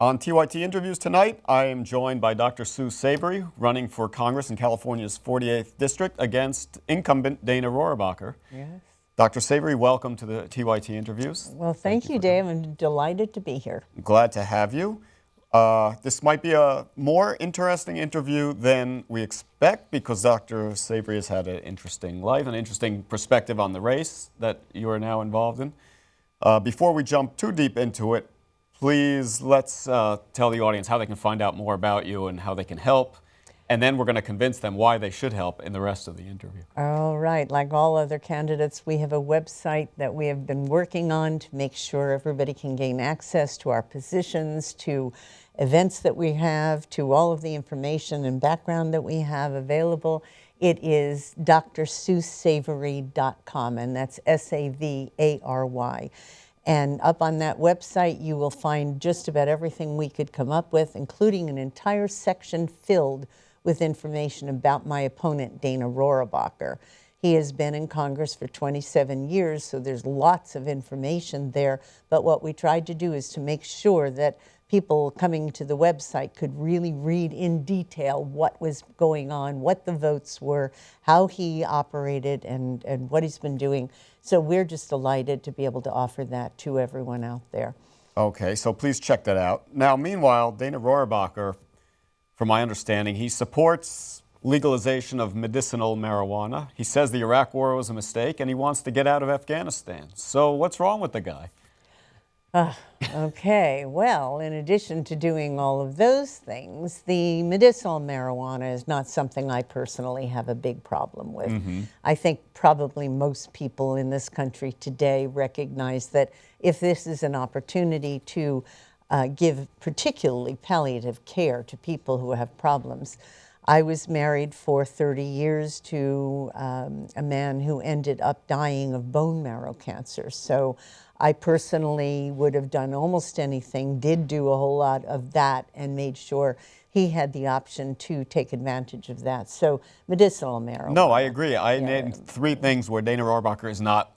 On TYT Interviews tonight, I am joined by Dr. Sue Savary, running for Congress in California's 48th District against incumbent Dana Rohrabacher. Yes. Dr. Savary, welcome to the TYT Interviews. Well, thank you, Dave. I'm delighted to be here. Glad to have you. This might be a more interesting interview than we expect because Dr. Savary has had an interesting life, an interesting perspective on the race that you are now involved in. Before we jump too deep into it, please let's tell the audience how they can find out more about you and how they can help. And then we're going to convince them why they should help in the rest of the interview. All right. Like all other candidates, we have a website that we have been working on to make sure everybody can gain access to our positions, to events that we have, to all of the information and background that we have available. It is drsuesavary.com, and that's Savary. And up on that website, you will find just about everything we could come up with, including an entire section filled with information about my opponent, Dana Rohrabacher. He has been in Congress for 27 years, so there's lots of information there. But what we tried to do is to make sure that people coming to the website could really read in detail what was going on, what the votes were, how he operated, and what he's been doing. So we're just delighted to be able to offer that to everyone out there. Okay, so please check that out. Now, meanwhile, Dana Rohrabacher, from my understanding, he supports legalization of medicinal marijuana. He says the Iraq War was a mistake, and he wants to get out of Afghanistan. So what's wrong with the guy? Okay, well, in addition to doing all of those things, the medicinal marijuana is not something I personally have a big problem with. I think probably most people in this country today recognize that if this is an opportunity to give particularly palliative care to people who have problems. I was married for 30 years to a man who ended up dying of bone marrow cancer. So I personally would have done almost anything, did do a whole lot of that, and made sure he had the option to take advantage of that. So medicinal marijuana. No, I agree. I named three things where Dana Rohrabacher is not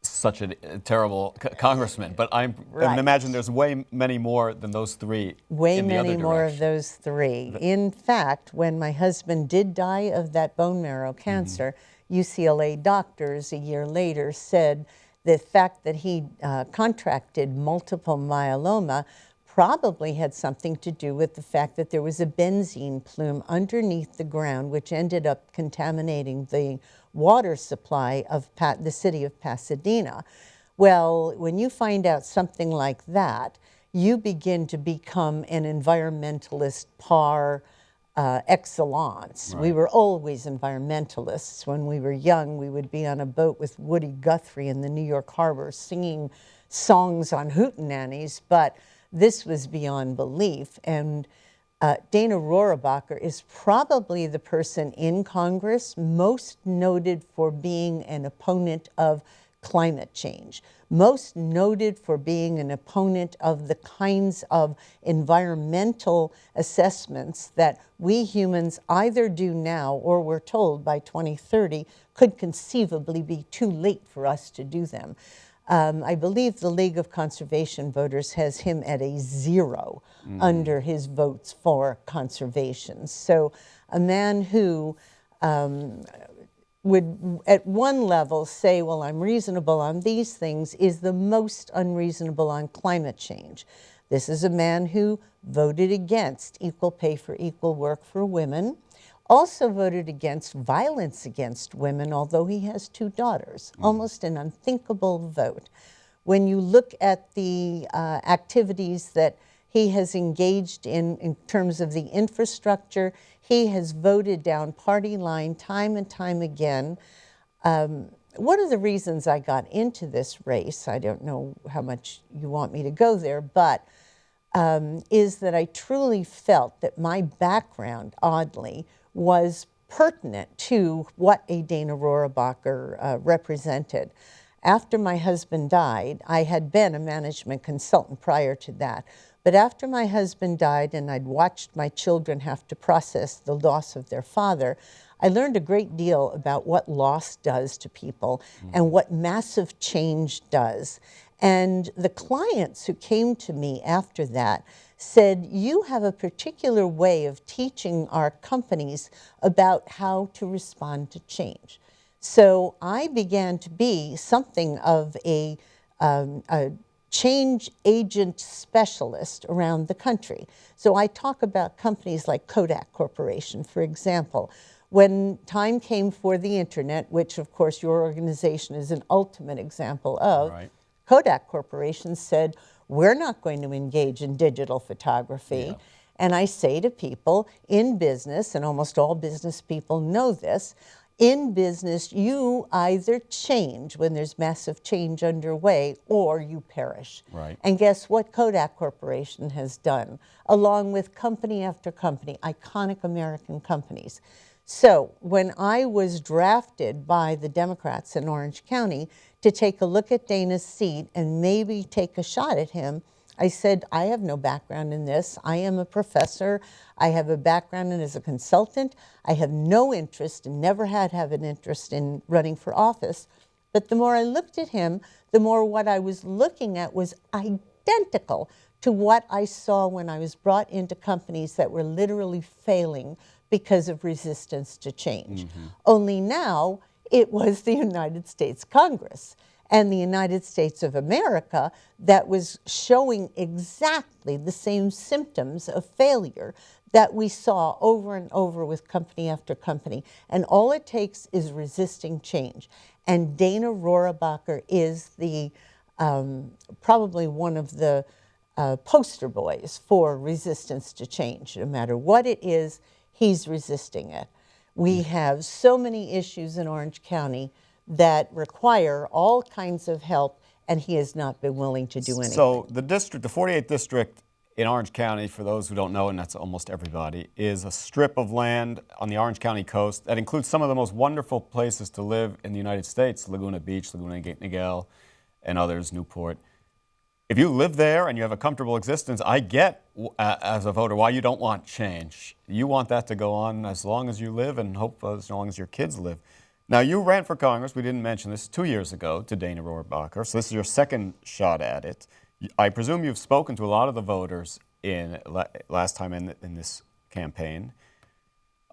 such a terrible congressman, but I imagine there's way many more than those three. Way many more of those three. In fact, when my husband did die of that bone marrow cancer, UCLA doctors a year later said the fact that he contracted multiple myeloma probably had something to do with the fact that there was a benzene plume underneath the ground, which ended up contaminating the water supply of the city of Pasadena. Well, when you find out something like that, you begin to become an environmentalist par excellence. Right. We were always environmentalists. When we were young, we would be on a boat with Woody Guthrie in the New York harbor singing songs on hootenannies, but this was beyond belief. And Dana Rohrabacher is probably the person in Congress most noted for being an opponent of climate change, most noted for being an opponent of the kinds of environmental assessments that we humans either do now or we're told by 2030 could conceivably be too late for us to do them. I believe the League of Conservation Voters has him at a 0 under his votes for conservation. So a man who would at one level say, well, I'm reasonable on these things, is the most unreasonable on climate change. This is a man who voted against equal pay for equal work for women, also voted against violence against women, although he has 2 daughters, almost an unthinkable vote. When you look at the activities that he has engaged in terms of the infrastructure, he has voted down party line time and time again. One of the reasons I got into this race, I don't know how much you want me to go there, but is that I truly felt that my background, oddly, was pertinent to what a Dana Rohrabacher represented. After my husband died, I had been a management consultant prior to that, but after my husband died and I'd watched my children have to process the loss of their father, I learned a great deal about what loss does to people and what massive change does. And the clients who came to me after that said, you have a particular way of teaching our companies about how to respond to change. So I began to be something of a change agent specialist around the country. So I talk about companies like Kodak Corporation, for example. When time came for the internet, which of course your organization is an ultimate example of, Right. Kodak Corporation said, we're not going to engage in digital photography. Yeah. And I say to people in business, and almost all business people know this, in business, you either change when there's massive change underway or you perish. Right. And guess what Kodak Corporation has done, along with company after company, iconic American companies. So when I was drafted by the Democrats in Orange County to take a look at Dana's seat and maybe take a shot at him, I said, I have no background in this. I am a professor. I have a background as a consultant. I have no interest and never had have an interest in running for office. But the more I looked at him, the more what I was looking at was identical to what I saw when I was brought into companies that were literally failing because of resistance to change. Only now it was the United States Congress and the United States of America that was showing exactly the same symptoms of failure that we saw over and over with company after company. And all it takes is resisting change. And Dana Rohrabacher is the probably one of the poster boys for resistance to change. No matter what it is, he's resisting it. We have so many issues in Orange County that require all kinds of help, and he has not been willing to do anything. So the district, the 48th district in Orange County, for those who don't know, and that's almost everybody, is a strip of land on the Orange County coast that includes some of the most wonderful places to live in the United States, Laguna Beach, Laguna Niguel, and others, Newport. If you live there and you have a comfortable existence, I get, as a voter, why you don't want change. You want that to go on as long as you live and hope as long as your kids live. Now, you ran for Congress, we didn't mention this, 2 years ago to Dana Rohrabacher, so this is your second shot at it. I presume you've spoken to a lot of the voters last time in this campaign.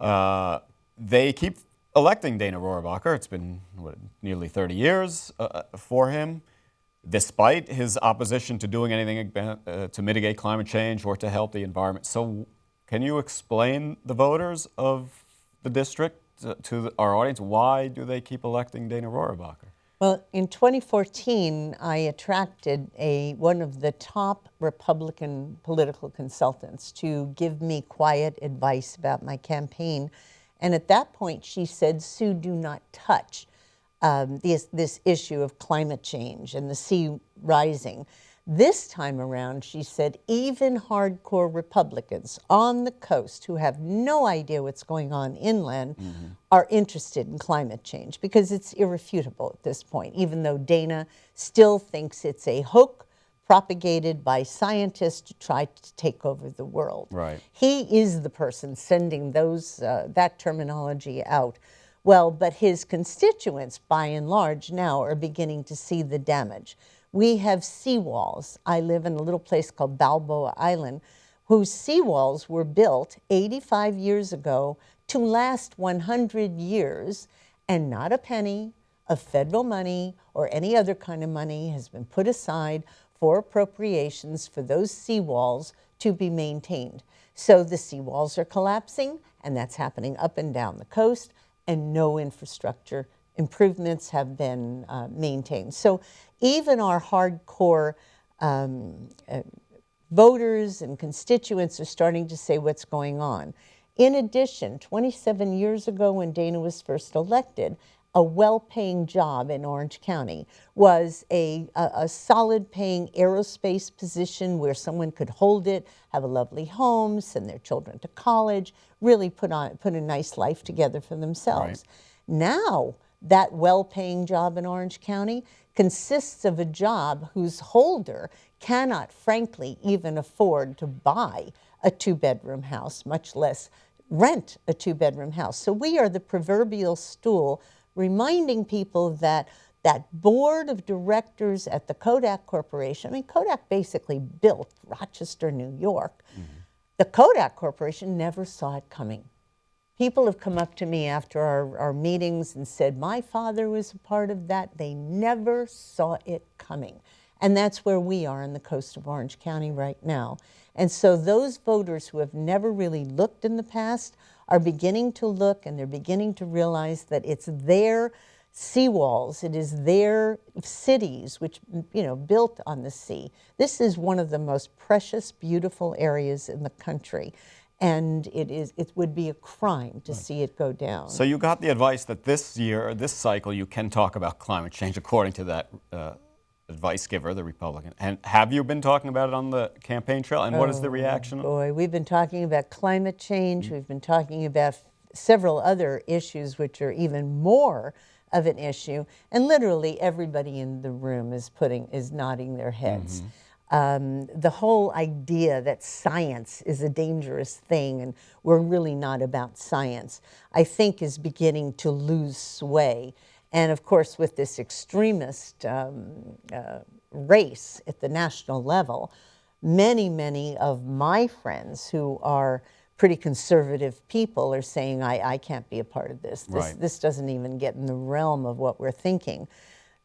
They keep electing Dana Rohrabacher. It's been nearly 30 years for him, despite his opposition to doing anything to mitigate climate change or to help the environment. So can you explain the voters of the district to our audience? Why do they keep electing Dana Rohrabacher? Well, in 2014, I attracted one of the top Republican political consultants to give me quiet advice about my campaign. And at that point, she said, Sue, do not touch this issue of climate change and the sea rising. This time around, she said, even hardcore Republicans on the coast who have no idea what's going on inland are interested in climate change because it's irrefutable at this point, even though Dana still thinks it's a hoax propagated by scientists to try to take over the world. Right. He is the person sending that terminology out. Well, but his constituents, by and large, now are beginning to see the damage. We have seawalls. I live in a little place called Balboa Island, whose seawalls were built 85 years ago to last 100 years, and not a penny of federal money or any other kind of money has been put aside for appropriations for those seawalls to be maintained. So the seawalls are collapsing, and that's happening up and down the coast, and no infrastructure improvements have been maintained. So even our hardcore voters and constituents are starting to say what's going on. In addition, 27 years ago when Dana was first elected, a well-paying job in Orange County was a solid-paying aerospace position where someone could hold it, have a lovely home, send their children to college, really put a nice life together for themselves. Right. Now, that well-paying job in Orange County consists of a job whose holder cannot, frankly, even afford to buy a two-bedroom house, much less rent a two-bedroom house. So we are the proverbial stool reminding people that that board of directors at the Kodak Corporation, I mean, Kodak basically built Rochester, New York. The Kodak Corporation never saw it coming. People have come up to me after our meetings and said, my father was a part of that. They never saw it coming. And that's where we are on the coast of Orange County right now. And so those voters who have never really looked in the past are beginning to look, and they're beginning to realize that it's their seawalls, it is their cities, which, built on the sea. This is one of the most precious, beautiful areas in the country. And it would be a crime to see it go down. So you got the advice that this year, this cycle, you can talk about climate change according to that advice giver, the Republican. And have you been talking about it on the campaign trail? And what is the reaction? Boy, we've been talking about climate change. We've been talking about several other issues which are even more of an issue. And literally everybody in the room is nodding their heads. The whole idea that science is a dangerous thing and we're really not about science, I think is beginning to lose sway. And of course, with this extremist race at the national level, many of my friends who are pretty conservative people are saying, I can't be a part of this. This doesn't even get in the realm of what we're thinking.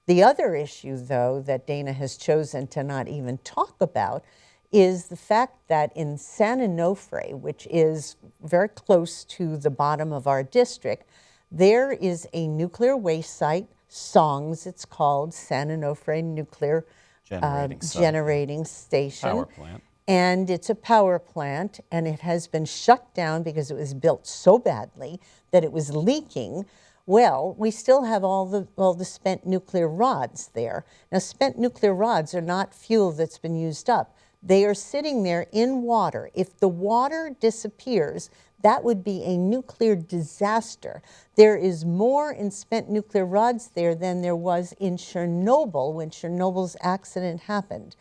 The other issue, though, that Dana has chosen to not even talk about is the fact that in San Onofre, which is very close to the bottom of our district, there is a nuclear waste site, SONGS it's called, San Onofre Nuclear Generating Station. Power plant. And it's a power plant, and it has been shut down because it was built so badly that it was leaking. Well, we still have all the spent nuclear rods there. Now, spent nuclear rods are not fuel that's been used up. They are sitting there in water. If the water disappears, that would be a nuclear disaster. There is more in spent nuclear rods there than there was in Chernobyl when Chernobyl's accident happened.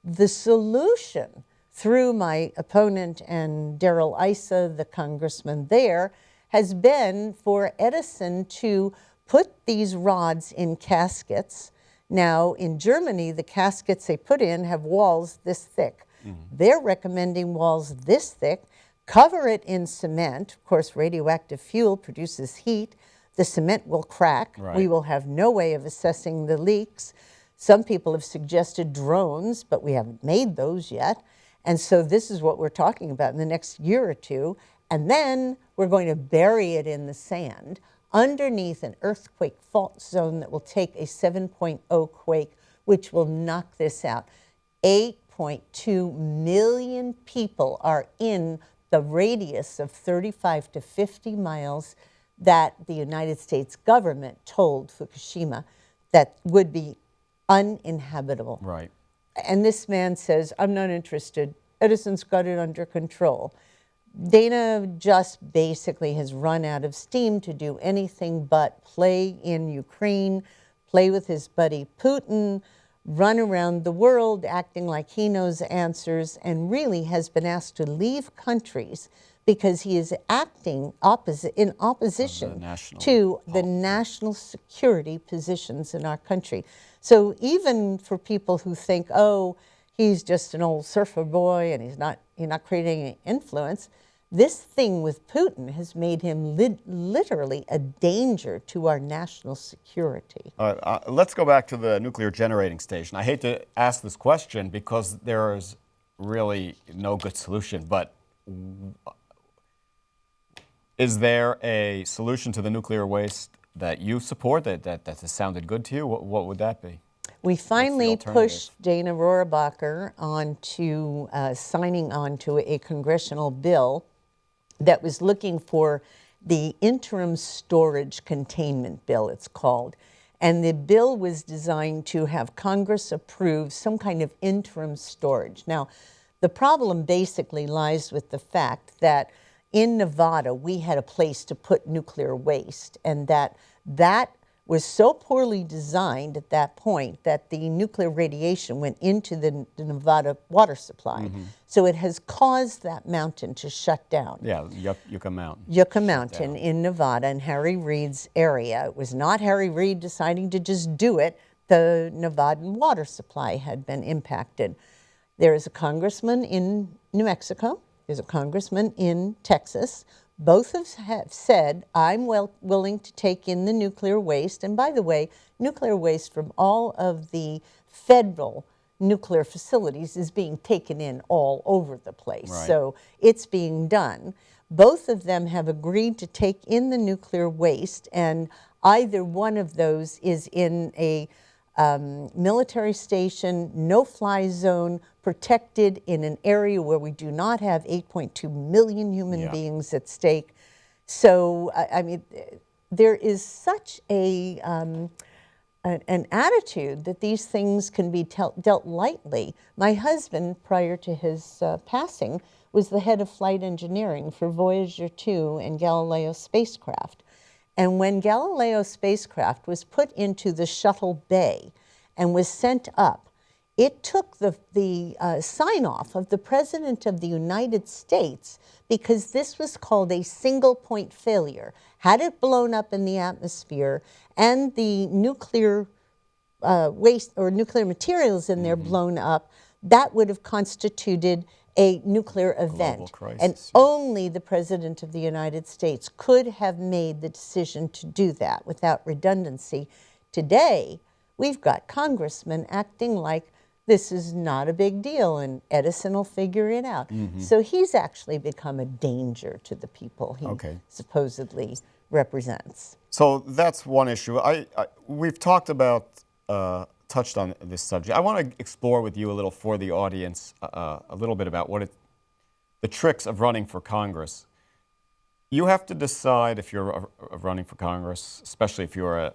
The solution, through my opponent and Darrell Issa, the congressman there, has been for Edison to put these rods in caskets. Now, in Germany, the caskets they put in have walls this thick. They're recommending walls this thick, cover it in cement. Of course, radioactive fuel produces heat. The cement will crack. We will have no way of assessing the leaks. Some people have suggested drones, but we haven't made those yet. And so this is what we're talking about in the next year or two. And then we're going to bury it in the sand underneath an earthquake fault zone that will take a 7.0 quake, which will knock this out. 8.2 million people are in the radius of 35 to 50 miles that the United States government told Fukushima that would be uninhabitable. Right. And this man says, I'm not interested. Edison's got it under control. Dana just basically has run out of steam to do anything but play in Ukraine, play with his buddy Putin, run around the world acting like he knows answers, and really has been asked to leave countries because he is acting in opposition to the national security positions in our country. So even for people who think, oh, he's just an old surfer boy and he's not creating any influence, this thing with Putin has made him literally a danger to our national security. Let's go back to the nuclear generating station. I hate to ask this question because there is really no good solution, but is there a solution to the nuclear waste that you support that has sounded good to you? What would that be? We finally pushed Dana Rohrabacher onto signing on to a congressional bill that was looking for the interim storage containment bill, it's called. And the bill was designed to have Congress approve some kind of interim storage. Now, the problem basically lies with the fact that in Nevada, we had a place to put nuclear waste, and that was so poorly designed at that point that the nuclear radiation went into the Nevada water supply. So it has caused that mountain to shut down. Yeah, Yucca Mountain. Yucca Mountain in Nevada, in Harry Reid's area. It was not Harry Reid deciding to just do it. The Nevadan water supply had been impacted. There is a congressman in New Mexico. There's a congressman in Texas. Both have said, I'm willing to take in the nuclear waste. And by the way, nuclear waste from all of the federal nuclear facilities is being taken in all over the place. Right. So it's being done. Both of them have agreed to take in the nuclear waste, and either one of those is in a military station, no-fly zone, protected in an area where we do not have 8.2 million human beings at stake. So, I mean, there is such an attitude that these things can be dealt lightly. My husband, prior to his passing, was the head of flight engineering for Voyager 2 and Galileo spacecraft. And when Galileo spacecraft was put into the shuttle bay and was sent up, it took the sign-off of the President of the United States, because this was called a single-point failure. Had it blown up in the atmosphere and the nuclear waste or nuclear materials in there blown up, that would have constituted a nuclear event. And only the President of the United States could have made the decision to do that without redundancy. Today, we've got congressmen acting like this is not a big deal and Edison will figure it out. So he's actually become a danger to the people he supposedly represents. So that's one issue. We've talked about, touched on this subject. I want to explore with you a little for the audience, a little bit about the tricks of running for Congress. You have to decide if you're running for Congress, especially if you're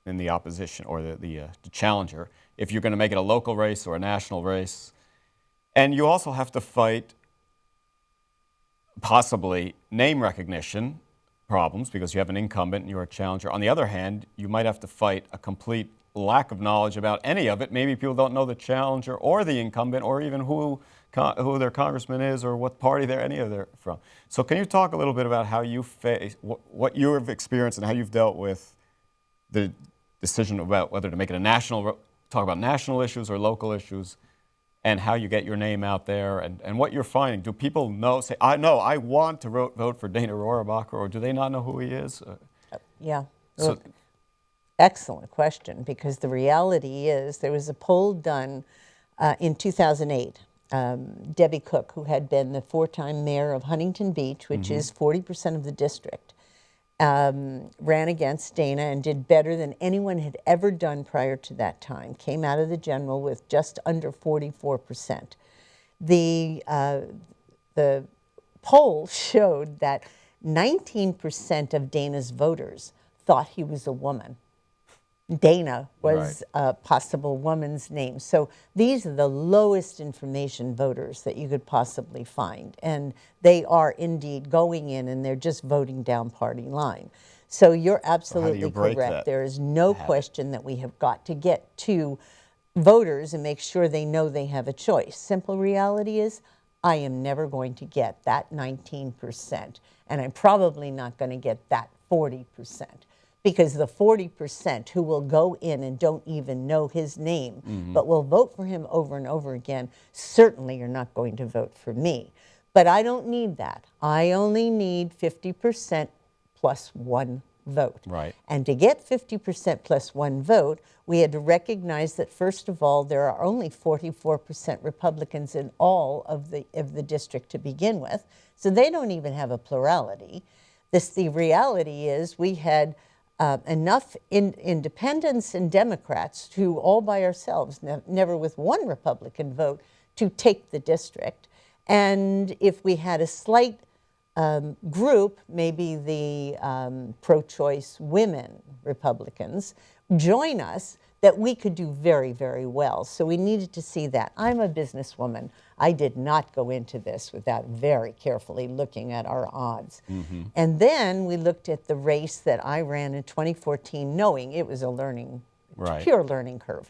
in the opposition or the challenger, if you're going to make it a local race or a national race. And you also have to fight possibly name recognition problems because you have an incumbent and you're a challenger. On the other hand, you might have to fight a complete lack of knowledge about any of it. Maybe people don't know the challenger or the incumbent or even who their congressman is or what party they're from. So can you talk a little bit about how you face, what you have experienced and how you've dealt with the decision about whether to make it a national, talk about national issues or local issues, and how you get your name out there and what you're finding? Do people know, say, I know, I want to vote for Dana Rohrabacher, or do they not know who he is? Yeah. So, excellent question, because the reality is there was a poll done in 2008. Debbie Cook, who had been the 4-time mayor of Huntington Beach, which is 40% of the district, ran against Dana and did better than anyone had ever done prior to that time. Came out of the general with just under 44%. The poll showed that 19% of Dana's voters thought he was a woman. Dana was a possible woman's name. So these are the lowest information voters that you could possibly find. And they are indeed going in and they're just voting down party line. So you're absolutely correct. There is no question that we have got to get to voters and make sure they know they have a choice. Simple reality is I am never going to get that 19%. And I'm probably not going to get that 40%. Because the 40% who will go in and don't even know his name, but will vote for him over and over again, certainly are not going to vote for me. But I don't need that. I only need 50% plus 1 vote. Right. And to get 50% plus 1 vote, we had to recognize that, first of all, there are only 44% Republicans in all of the district to begin with. So they don't even have a plurality. The reality is we had enough independents and Democrats to all by ourselves, never with 1 Republican vote, to take the district. And if we had a slight group, maybe the pro-choice women Republicans, join us, that we could do very, very well. So we needed to see that. I'm a businesswoman. I did not go into this without very carefully looking at our odds. And then we looked at the race that I ran in 2014, knowing it was a pure learning curve.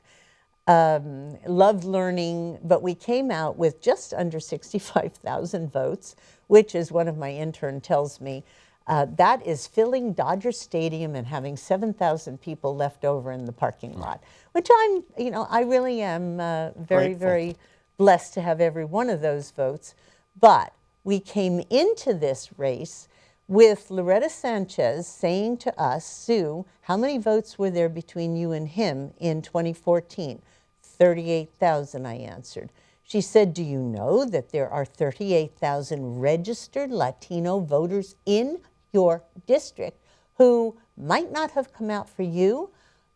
loved learning, but we came out with just under 65,000 votes, which, as one of my interns tells me, that is filling Dodger Stadium and having 7,000 people left over in the parking lot, which I really am very, Grateful. very blessed to have every one of those votes. But we came into this race with Loretta Sanchez saying to us, Sue, how many votes were there between you and him in 2014? 38,000, I answered. She said, do you know that there are 38,000 registered Latino voters in your district who might not have come out for you,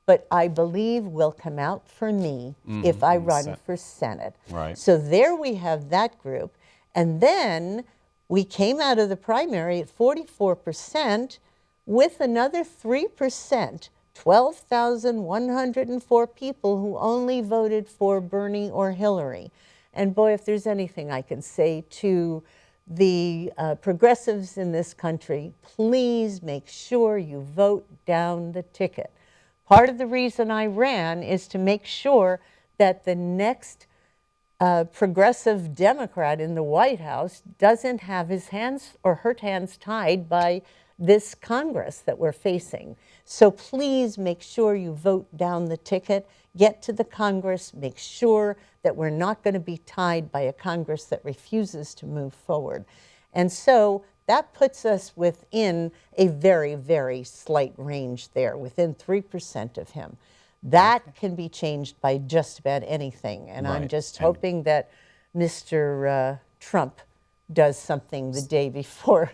but I believe will come out for me if I run for Senate. Right. So there we have that group. And then we came out of the primary at 44% with another 3%, 12,104 people who only voted for Bernie or Hillary. And boy, if there's anything I can say to the progressives in this country, please make sure you vote down the ticket. Part of the reason I ran is to make sure that the next progressive Democrat in the White House doesn't have his hands or her hands tied by this Congress that we're facing. So please make sure you vote down the ticket, get to the Congress, make sure that we're not going to be tied by a Congress that refuses to move forward. And so that puts us within a very, very slight range there, within 3% of him. That can be changed by just about anything. And I'm just hoping that Mr. Trump does something the day before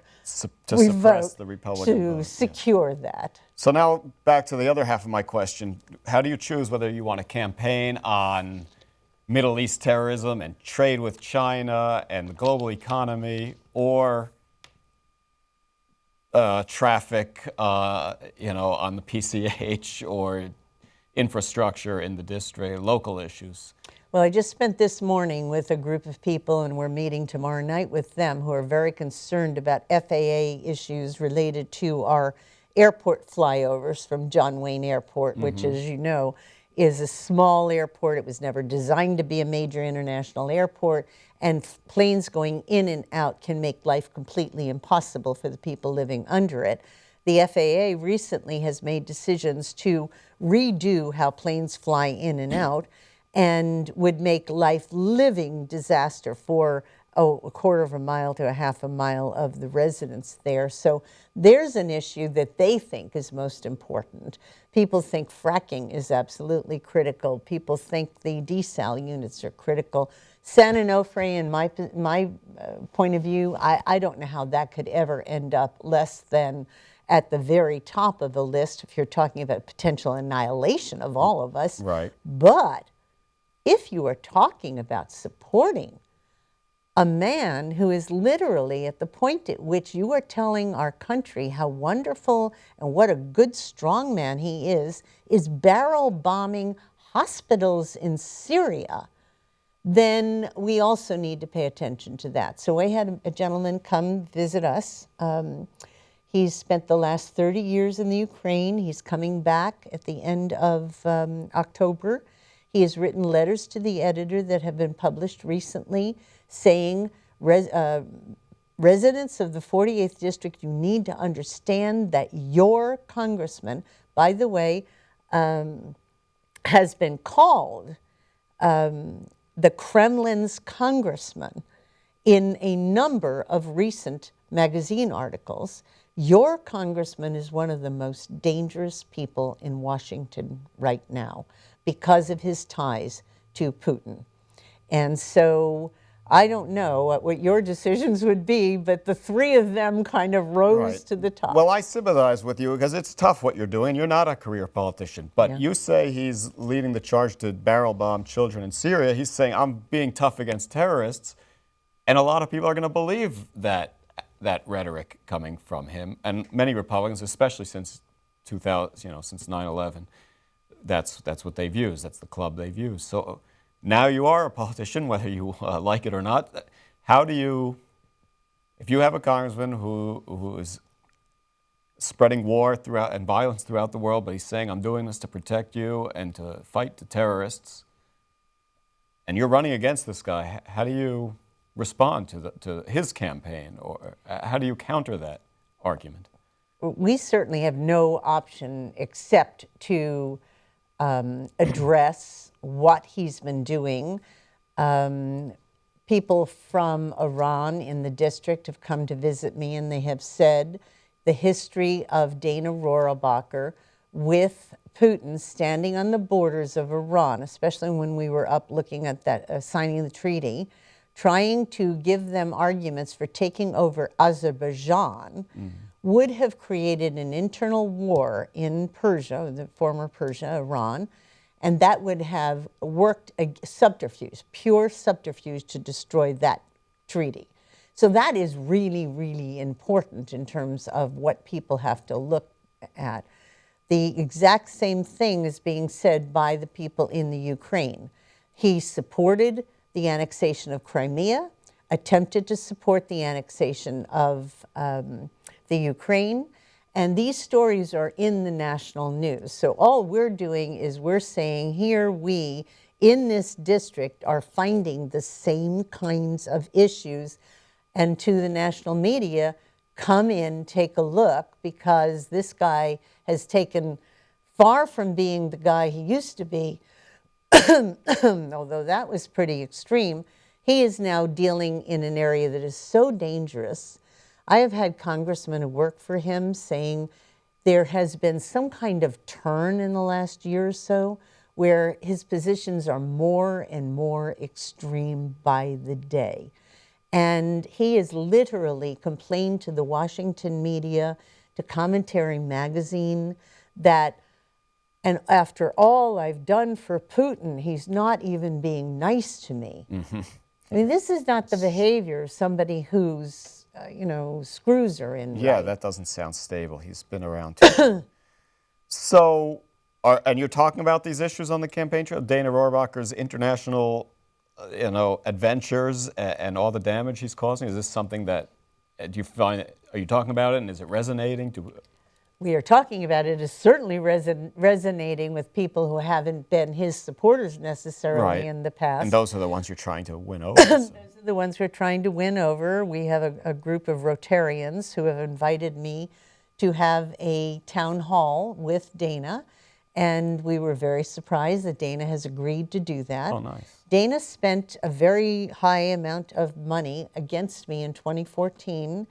to we suppress vote the Republican to vote. secure that. So now back to the other half of my question. How do you choose whether you want to campaign on Middle East terrorism and trade with China and the global economy, or traffic, on the PCH, or infrastructure in the district, local issues? Well, I just spent this morning with a group of people, and we're meeting tomorrow night with them, who are very concerned about FAA issues related to our airport flyovers from John Wayne Airport, which, as you know, is a small airport. It was never designed to be a major international airport, and planes going in and out can make life completely impossible for the people living under it. The FAA recently has made decisions to redo how planes fly in and out, and would make life living disaster for a quarter of a mile to a half a mile of the residents there. So there's an issue that they think is most important. People think fracking is absolutely critical. People think the desal units are critical. San Onofre, in my point of view, I don't know how that could ever end up less than at the very top of the list if you're talking about potential annihilation of all of us. Right. But if you are talking about supporting a man who is literally at the point at which you are telling our country how wonderful and what a good, strong man he is barrel bombing hospitals in Syria, then we also need to pay attention to that. So we had a gentleman come visit us. He's spent the last 30 years in the Ukraine. He's coming back at the end of October. He has written letters to the editor that have been published recently saying, residents of the 48th District, you need to understand that your congressman, by the way, has been called the Kremlin's congressman in a number of recent magazine articles. Your congressman is one of the most dangerous people in Washington right now because of his ties to Putin. And so I don't know what your decisions would be, but the three of them kind of rose to the top. Well, I sympathize with you because it's tough what you're doing. You're not a career politician, but you say he's leading the charge to barrel bomb children in Syria. He's saying, I'm being tough against terrorists. And a lot of people are going to believe that rhetoric coming from him. And many Republicans, especially since 2000, since 9/11, that's what they've used. That's the club they've used. So now you are a politician, whether you like it or not. How do you, if you have a congressman who is spreading war throughout and violence throughout the world, but he's saying, I'm doing this to protect you and to fight the terrorists, and you're running against this guy. How do you respond to his campaign, or how do you counter that argument? We certainly have no option except to address what he's been doing. People from Iran in the district have come to visit me, and they have said the history of Dana Rohrabacher with Putin standing on the borders of Iran, especially when we were up looking at that, signing the treaty, trying to give them arguments for taking over Azerbaijan, would have created an internal war in Persia, the former Persia, Iran, and that would have worked a subterfuge, pure subterfuge to destroy that treaty. So that is really, really important in terms of what people have to look at. The exact same thing is being said by the people in the Ukraine. He supported the annexation of Crimea, attempted to support the annexation of the Ukraine, and these stories are in the national news. So all we're doing is we're saying here we, in this district, are finding the same kinds of issues, and to the national media, come in, take a look, because this guy has taken, far from being the guy he used to be, although that was pretty extreme, he is now dealing in an area that is so dangerous. I have had congressmen who work for him saying there has been some kind of turn in the last year or so where his positions are more and more extreme by the day. And he has literally complained to the Washington media, to Commentary magazine, that, and after all I've done for Putin, he's not even being nice to me. I mean, this is not the behavior of somebody who's, screws are in. Yeah, right. that doesn't sound stable. He's been around too. So, and you're talking about these issues on the campaign trail, Dana Rohrabacher's international, adventures and all the damage he's causing. Is this something that do you find? Are you talking about it, and is it resonating? We are talking about it. Is certainly resonating with people who haven't been his supporters necessarily in the past. And those are the ones you're trying to win over. Those are the ones we're trying to win over. We have a group of Rotarians who have invited me to have a town hall with Dana, and we were very surprised that Dana has agreed to do that. Oh, nice. Dana spent a very high amount of money against me in 2014.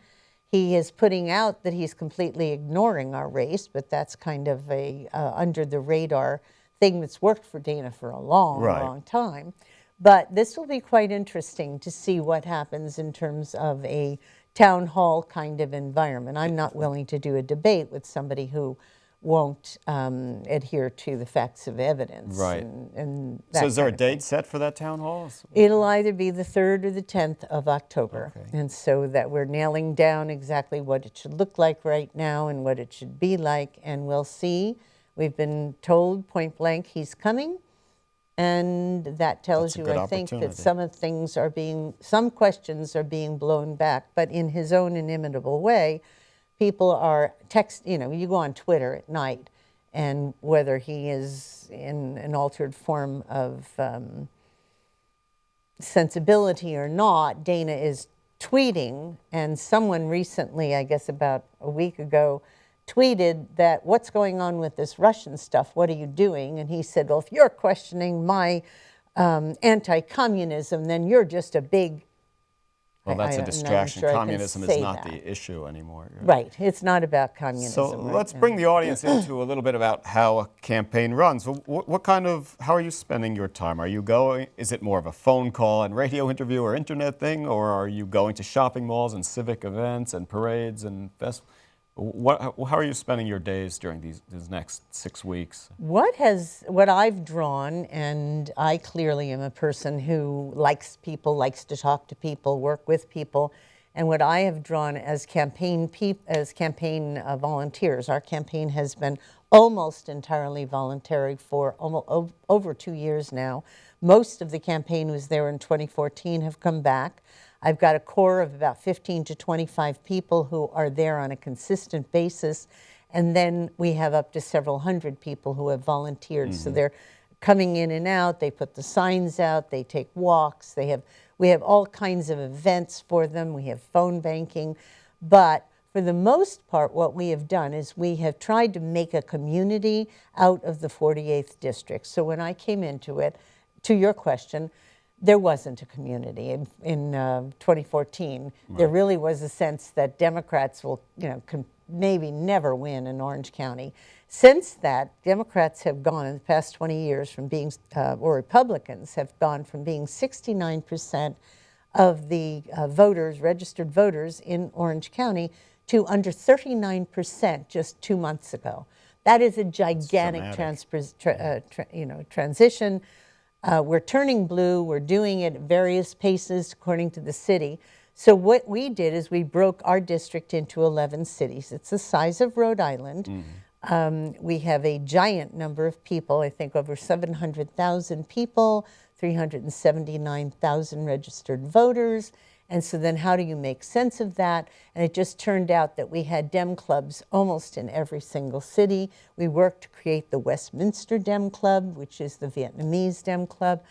He is putting out that he's completely ignoring our race, but that's kind of a under the radar thing that's worked for Dana for a long, long time. But this will be quite interesting to see what happens in terms of a town hall kind of environment. I'm not willing to do a debate with somebody who won't adhere to the facts of evidence. Right. And so is there a date set for that town hall? It'll either be the 3rd or the 10th of October. Okay. And so that we're nailing down exactly what it should look like right now and what it should be like, and we'll see. We've been told point blank he's coming, and that tells you, I think, that some questions are being blown back, but in his own inimitable way. People are you go on Twitter at night, and whether he is in an altered form of sensibility or not, Dana is tweeting, and someone recently, I guess about a week ago, tweeted that, what's going on with this Russian stuff? What are you doing? And he said, well, if you're questioning my anti-communism, then you're just a big... Well, that's a distraction. Sure communism is not the issue anymore. Right. It's not about communism. So let's bring the audience into a little bit about how a campaign runs. How are you spending your time? Is it more of a phone call and radio interview or internet thing, or are you going to shopping malls and civic events and parades and festivals? How are you spending your days during these next 6 weeks? What I've drawn, and I clearly am a person who likes people, likes to talk to people, work with people, and what I have drawn as campaign volunteers. Our campaign has been almost entirely voluntary for over 2 years now. Most of the campaign who was there in 2014 have come back. I've got a core of about 15 to 25 people who are there on a consistent basis, and then we have up to several hundred people who have volunteered. So they're coming in and out. They put the signs out. They take walks. We have all kinds of events for them. We have phone banking. But for the most part, what we have done is we have tried to make a community out of the 48th district. So when I came into it, to your question, there wasn't a community in 2014. Right. There really was a sense that Democrats will, can maybe never win in Orange County. Since that, Democrats have gone in the past 20 years from being, or Republicans have gone from being 69% of the voters, registered voters in Orange County, to under 39% just 2 months ago. That is a gigantic transition. We're turning blue. We're doing it at various paces according to the city. So what we did is we broke our district into 11 cities. It's the size of Rhode Island. Mm-hmm. We have a giant number of people, I think over 700,000 people, 379,000 registered voters. And so then how do you make sense of that? And it just turned out that we had Dem clubs almost in every single city. We worked to create the Westminster Dem Club, which is the Vietnamese Dem Club.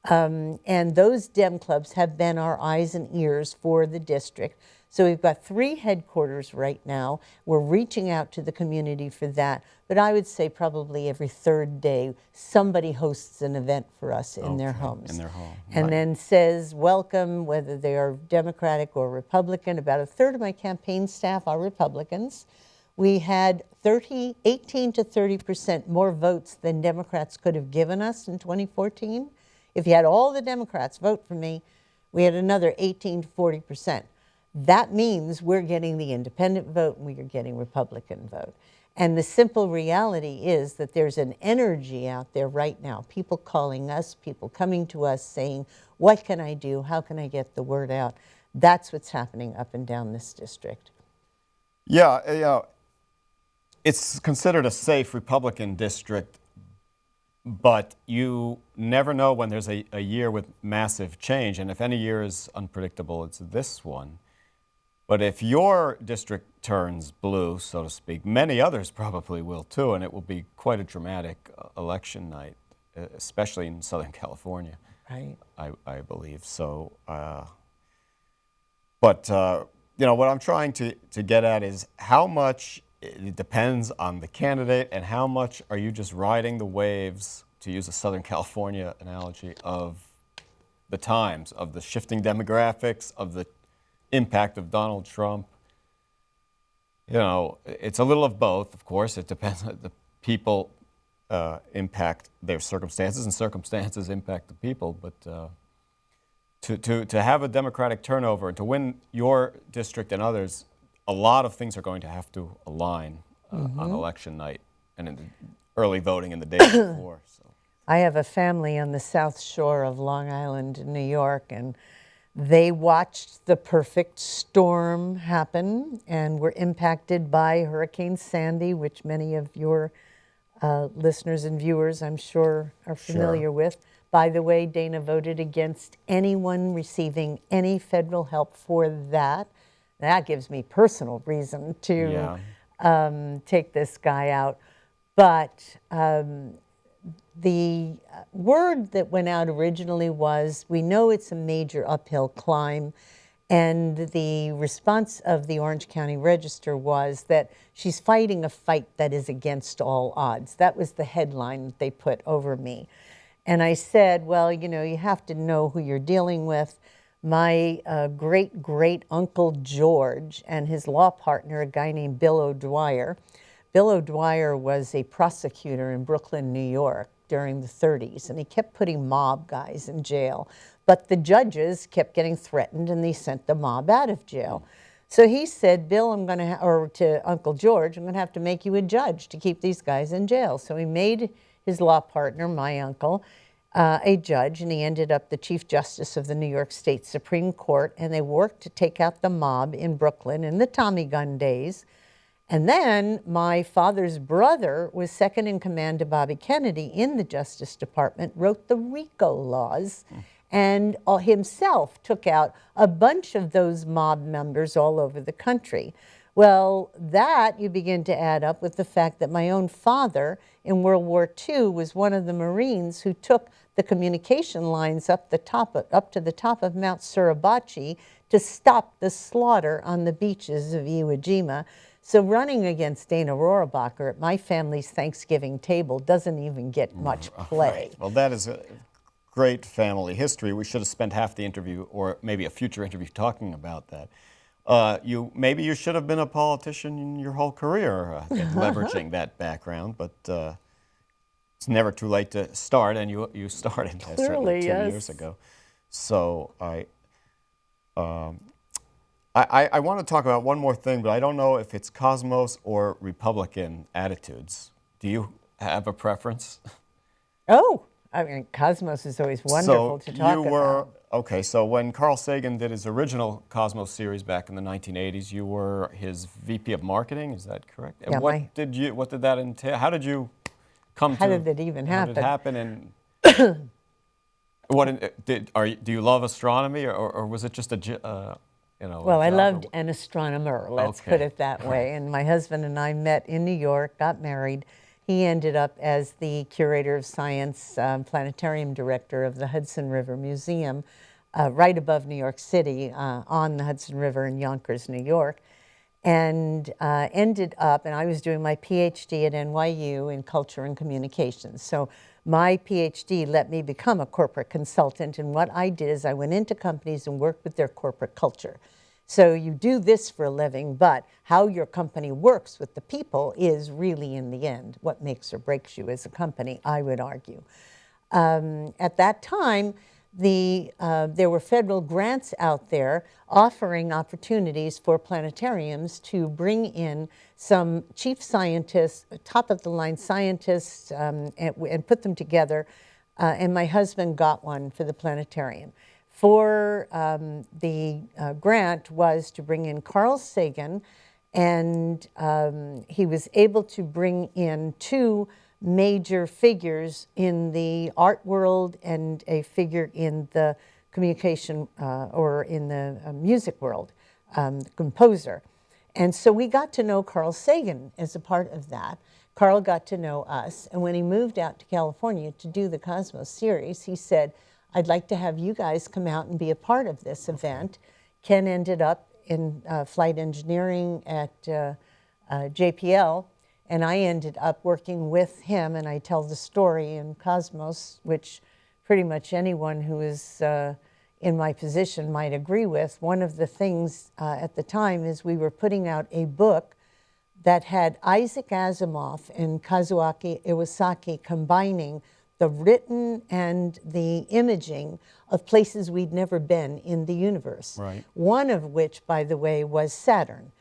And those Dem clubs have been our eyes and ears for the district. So we've got 3 headquarters right now. We're reaching out to the community for that. But I would say probably every 3rd day, somebody hosts an event for us in their homes. In their home. And then says, welcome, whether they are Democratic or Republican. About a third of my campaign staff are Republicans. We had 18 to 30% more votes than Democrats could have given us in 2014. If you had all the Democrats vote for me, we had another 18 to 40%. That means we're getting the independent vote and we are getting Republican vote. And the simple reality is that there's an energy out there right now, people calling us, people coming to us saying, what can I do? How can I get the word out? That's what's happening up and down this district. Yeah, it's considered a safe Republican district, but you never know when there's a year with massive change. And if any year is unpredictable, it's this one. But if your district turns blue, so to speak, many others probably will too, and it will be quite a dramatic election night, especially in Southern California, right? I believe. So, what I'm trying to get at is how much it depends on the candidate and how much are you just riding the waves, to use a Southern California analogy, of the times, of the shifting demographics, of the impact of Donald Trump. It's a little of both, of course. It depends. The people impact their circumstances, and circumstances impact the people. But to have a Democratic turnover and to win your district and others, a lot of things are going to have to align on election night and in the early voting in the day before. So. I have a family on the South Shore of Long Island, New York, and they watched the perfect storm happen and were impacted by Hurricane Sandy, which many of your listeners and viewers, I'm sure, are familiar with. By the way, Dana voted against anyone receiving any federal help for that. That gives me personal reason to take this guy out. But the word that went out originally was, we know it's a major uphill climb, and the response of the Orange County Register was that she's fighting a fight that is against all odds. That was the headline that they put over me. And I said, well, you have to know who you're dealing with. My great-great-uncle George and his law partner, a guy named Bill O'Dwyer. Bill O'Dwyer was a prosecutor in Brooklyn, New York during the 30s, and he kept putting mob guys in jail. But the judges kept getting threatened, and they sent the mob out of jail. So he said, Bill, or to Uncle George, I'm going to have to make you a judge to keep these guys in jail. So he made his law partner, my uncle, a judge, and he ended up the Chief Justice of the New York State Supreme Court, and they worked to take out the mob in Brooklyn in the Tommy gun days. And then my father's brother was second in command to Bobby Kennedy in the Justice Department, wrote the RICO laws, and himself took out a bunch of those mob members all over the country. Well, that you begin to add up with the fact that my own father in World War II was one of the Marines who took the communication lines up to the top of Mount Suribachi to stop the slaughter on the beaches of Iwo Jima. So running against Dana Rohrabacher at my family's Thanksgiving table doesn't even get much play. Right. Well, that is a great family history. We should have spent half the interview, or maybe a future interview, talking about that. Maybe you should have been a politician in your whole career, leveraging that background, but it's never too late to start, and you started certainly 2 years ago. So I want to talk about one more thing, but I don't know if it's Cosmos or Republican attitudes. Do you have a preference? Oh, I mean, Cosmos is always wonderful to talk about. Okay, so when Carl Sagan did his original Cosmos series back in the 1980s, you were his VP of marketing, is that correct? And Yeah, what did that entail? How did you come to... How did it even happen? How did it happen, and do you love astronomy, or was it just a, Well, I loved an astronomer, let's put it that way. And my husband and I met in New York, got married. He ended up as the curator of science, planetarium director of the Hudson River Museum, right above New York City, on the Hudson River in Yonkers, New York. And ended up, and I was doing my PhD at NYU in culture and communications. So my PhD let me become a corporate consultant, and what I did is I went into companies and worked with their corporate culture. So you do this for a living, but how your company works with the people is really, in the end, what makes or breaks you as a company, I would argue. At that time, there were federal grants out there offering opportunities for planetariums to bring in some chief scientists, top-of-the-line scientists, and put them together. And my husband got one for the planetarium. For the grant was to bring in Carl Sagan, and he was able to bring in 2 major figures in the art world and a figure in the communication or in the music world, composer. And so we got to know Carl Sagan as a part of that. Carl got to know us, and when he moved out to California to do the Cosmos series, he said, I'd like to have you guys come out and be a part of this event. Ken ended up in flight engineering at JPL, and I ended up working with him, and I tell the story in Cosmos, which pretty much anyone who is in my position might agree with. One of the things at the time is we were putting out a book that had Isaac Asimov and Kazuaki Iwasaki combining the written and the imaging of places we'd never been in the universe. Right. One of which, by the way, was Saturn.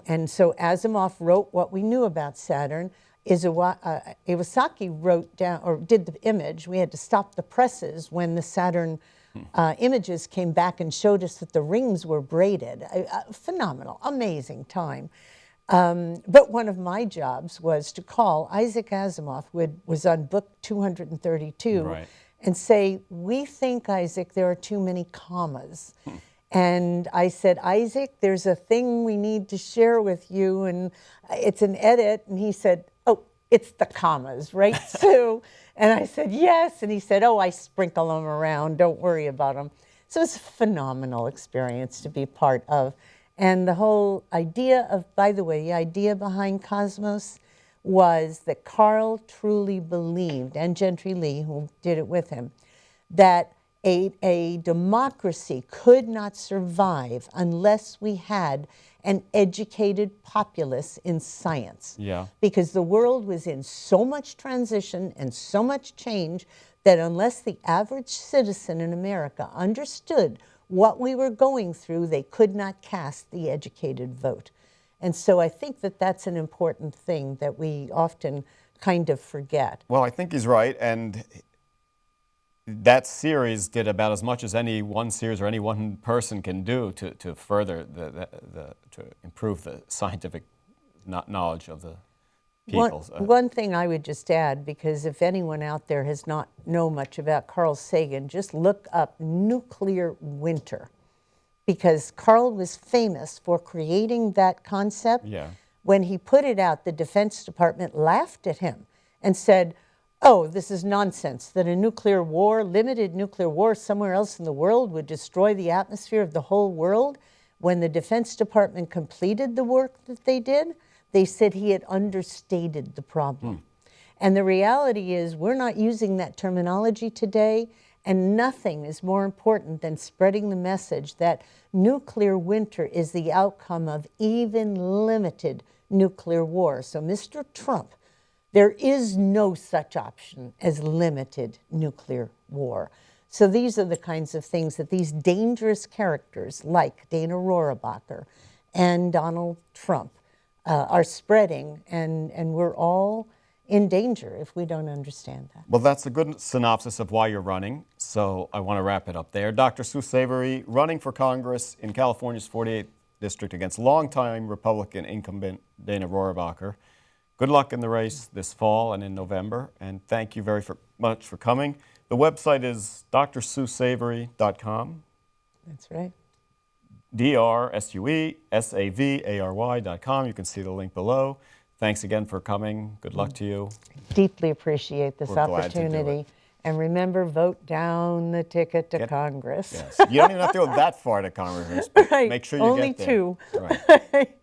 And so Asimov wrote what we knew about Saturn. Iwasaki wrote down, or did the image. We had to stop the presses when the Saturn images came back and showed us that the rings were braided. Phenomenal, amazing time. But one of my jobs was to call Isaac Asimov, who was on book 232, Right. and say, we think, Isaac, there are too many commas. And I said, Isaac, there's a thing we need to share with you, and it's an edit. And he said, oh, it's the commas, right, Sue? And I said, yes. And he said, oh, I sprinkle them around. Don't worry about them. So it's a phenomenal experience to be part of. And the whole idea of, by the way, the idea behind Cosmos was that Carl truly believed, and Gentry Lee, who did it with him, that a democracy could not survive unless we had an educated populace in science. Yeah. Because the world was in so much transition and so much change that unless the average citizen in America understood what we were going through, they could not cast the educated vote. And so I think that that's an important thing that we often kind of forget. Well, I think he's right, and that series did about as much as any one series or any one person can do to further to improve the scientific knowledge of the people. One thing I would just add, because if anyone out there has not know much about Carl Sagan, just look up nuclear winter. because Carl was famous for creating that concept. Yeah. When he put it out, the Defense Department laughed at him and said, oh, this is nonsense, that a nuclear war, limited nuclear war somewhere else in the world would destroy the atmosphere of the whole world. When the Defense Department completed the work that they did, they said he had understated the problem. And the reality is we're not using that terminology today, and nothing is more important than spreading the message that nuclear winter is the outcome of even limited nuclear war. So, Mr. Trump, there is no such option as limited nuclear war. So these are the kinds of things that these dangerous characters like Dana Rohrabacher and Donald Trump are spreading, and we're all in danger if we don't understand that. Well, that's a good synopsis of why you're running, so I want to wrap it up there. Dr. Sue Savary, running for Congress in California's 48th District against longtime Republican incumbent Dana Rohrabacher. Good luck in the race this fall and in November, and thank you very much for coming. The website is drsuesavary.com. That's right. drsuesavary.com. You can see the link below. Thanks again for coming. Good luck to you. Deeply appreciate this We're glad to do opportunity. it. And remember, vote down the ticket to Congress. Yes. You don't even have to go that far to Congress, but Right. make sure you Only get there. two. Right.